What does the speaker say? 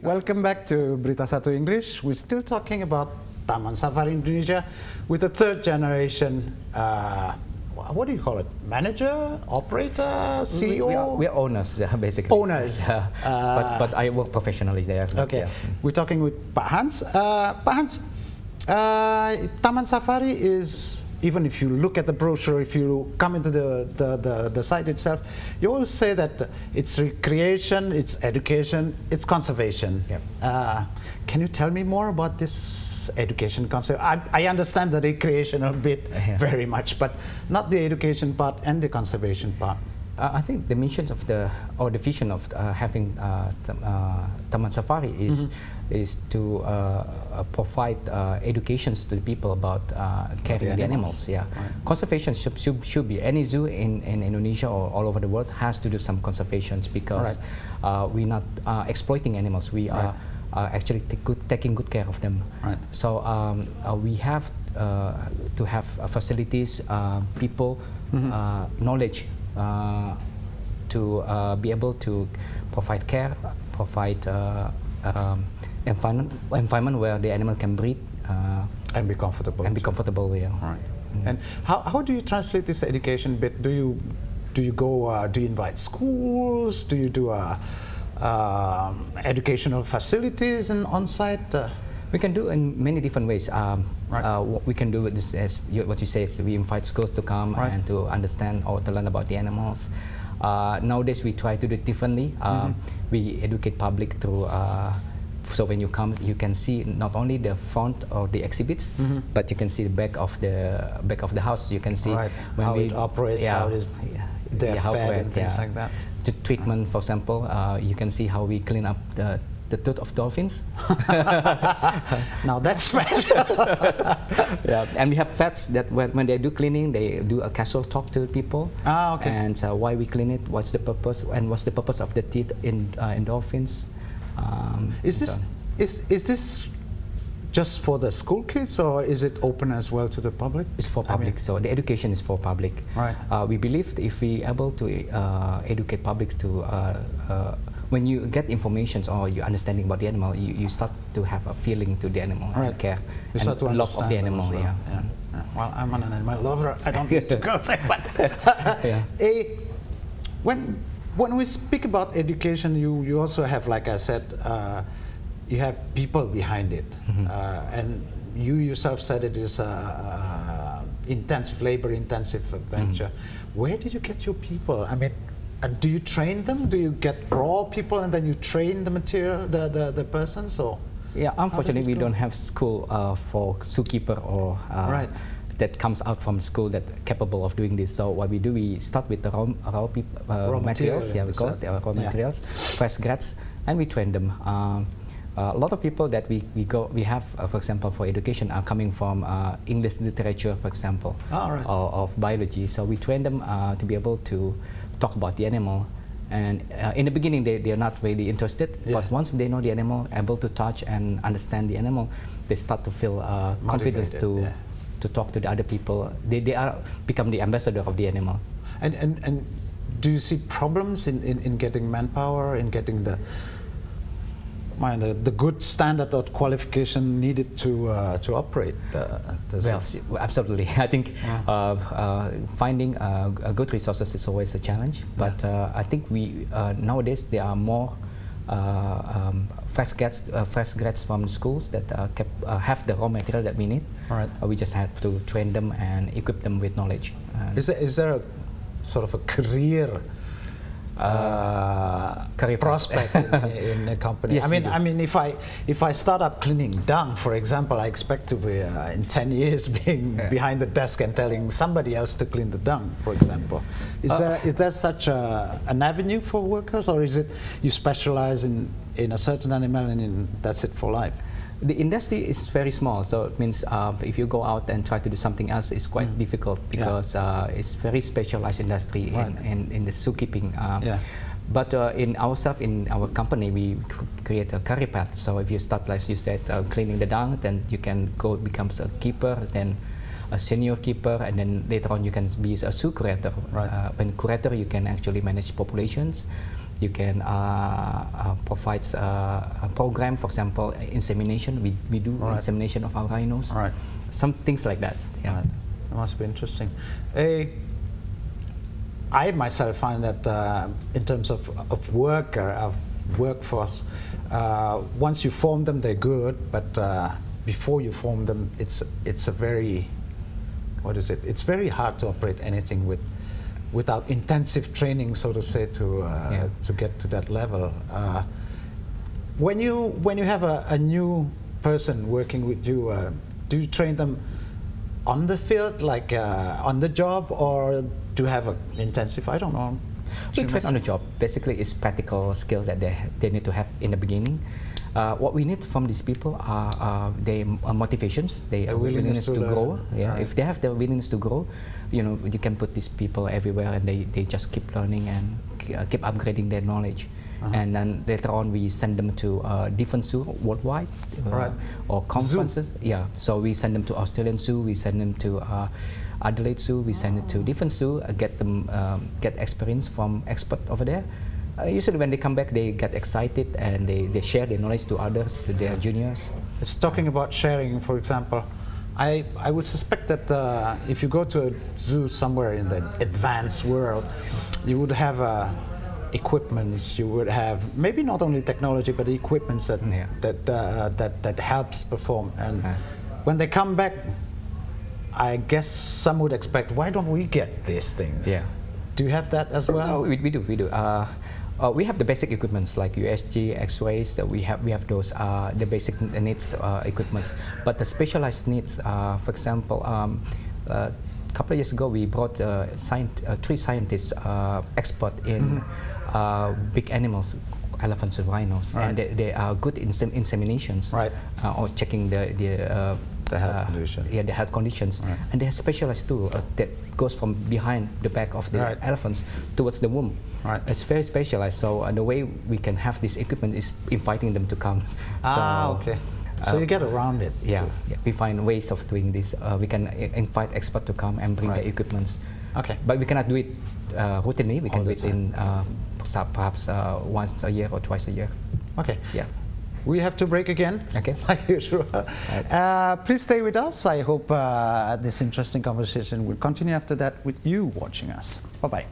Welcome back to Berita Satu English. We're still talking about Taman Safari Indonesia with the third generation, what do you call it? Manager, operator, CEO? We are owners, basically. Owners. But I work professionally there. Okay. We're talking with Pak Hans. Pak Hans, Taman Safari is, even if you look at the brochure, if you come into the site itself, you always say that it's recreation, it's education, it's conservation. Yep. Can you tell me more about this education concept? I understand the recreational bit very much, but not the education part and the conservation part. I think the missions of the vision of having Taman Safari is to provide educations to the people about caring the animals. Yeah, right. Conservation should be any zoo in Indonesia or all over the world has to do some conservations because we're not exploiting animals. We are actually taking good care of them. Right. So we have to have facilities, people, knowledge. To be able to provide care, provide environment where the animal can breathe and be comfortable. And be comfortable. Yeah. Right. And how do you translate this education bit? Do you go? Do you invite schools? Do you do educational facilities and on-site? We can do in many different ways. What we can do with this, as what you say, is we invite schools to come and to understand or to learn about the animals. Nowadays, we try to do it differently. We educate public through. So when you come, you can see not only the front of the exhibits, but you can see the back of the house. You can see when how it operates, how it is they're fed and things like that. The treatment, for example, you can see how we clean up the tooth of dolphins. Now that's special. Yeah, and we have vets that when they do cleaning, they do a casual talk to people. Okay. And why we clean it, what's the purpose, and what's the purpose of the teeth in dolphins. Is this just for the school kids, or is it open as well to the public? It's for public, so the education is for public. Right. We believe that if we able to educate public to when you get information or you're understanding about the animal, you start to have a feeling to the animal and care you and love of the animal. Well. Yeah. Well, I'm an animal lover. I don't need to go there, but when we speak about education, you also have, like I said, you have people behind it, and you yourself said it is intensive, labor-intensive venture. Where did you get your people? I mean, do you train them? Do you get raw people and then you train the material, the persons, or? Yeah, unfortunately, we don't have school for zookeeper or that comes out from school that capable of doing this. So what we do, we start with the raw materials. Yeah, we call it raw materials, fresh grads, and we train them. A lot of people that we have, for example, for education are coming from English literature, for example, or of biology. So we train them to be able to talk about the animal. And in the beginning, they are not really interested. But once they know the animal, able to touch and understand the animal, they start to feel confidence to talk to the other people. They are become the ambassador of the animal. And do you see problems in getting manpower, in getting the good standard or qualification needed to operate well, absolutely. I think finding good resources is always a challenge, but I think we nowadays there are more fresh grads from the schools that have the raw material that we need. We just have to train them and equip them with knowledge. Is there a sort of a career prospect in a company? Yes, I mean, if I start up cleaning dung, for example, I expect to be in 10 years being behind the desk and telling somebody else to clean the dung, for example. Is there such an avenue for workers, or is it you specialize in a certain animal and that's it for life? The industry is very small, so it means if you go out and try to do something else, it's quite difficult because it's very specialized industry in the zookeeping. But in our company, we create a career path. So if you start, like you said, cleaning the dung, then you can go becomes a keeper, then a senior keeper, and then later on you can be a zoo curator. When curator, you can actually manage populations. You can provide a program, for example, insemination. We do insemination of our rhinos. Right. Some things like that. Yeah. Right. That must be interesting. I myself find that in terms of workforce, once you form them, they're good, but before you form them, it's a very, what is it? It's very hard to operate anything without intensive training, so to say, to get to that level. When you have a new person working with you, do you train them on the field, like on the job, or do you have an intensive? I don't know. We train on the job. Basically, it's practical skill that they need to have in the beginning. What we need from these people are their motivations, their willingness to grow. Yeah, right. If they have the willingness to grow, you can put these people everywhere, and they just keep learning and keep upgrading their knowledge. And then later on, we send them to different zoos worldwide, or conferences. Yeah, so we send them to Australian Zoo, we send them to Adelaide Zoo, we send it to different zoo, get experience from experts over there. Usually when they come back, they get excited and they share their knowledge to others, to their juniors. It's talking about sharing, for example. I would suspect that if you go to a zoo somewhere in the advanced world, you would have equipments, you would have maybe not only technology, but equipments that helps perform. And when they come back, I guess some would expect, why don't we get these things? Yeah. Do you have that as well? We do. We have the basic equipments like USG, X-rays. That we have those the basic needs equipments. But the specialized needs, for example, a couple of years ago we brought 3 scientists expert in big animals, elephants and rhinos, and they are good in inseminations, or checking the health condition. Yeah, the health conditions, and they have specialized tool that goes from behind the back of the elephants towards the womb. It's very specialized. So the way we can have this equipment is inviting them to come. Okay. So you get around it. Yeah, we find ways of doing this. We can invite experts to come and bring the equipments. Okay. But we cannot do it routinely. We can do it in perhaps once a year or twice a year. Okay. Yeah. We have to break again, like usual. Please stay with us. I hope this interesting conversation will continue after that with you watching us. Bye-bye.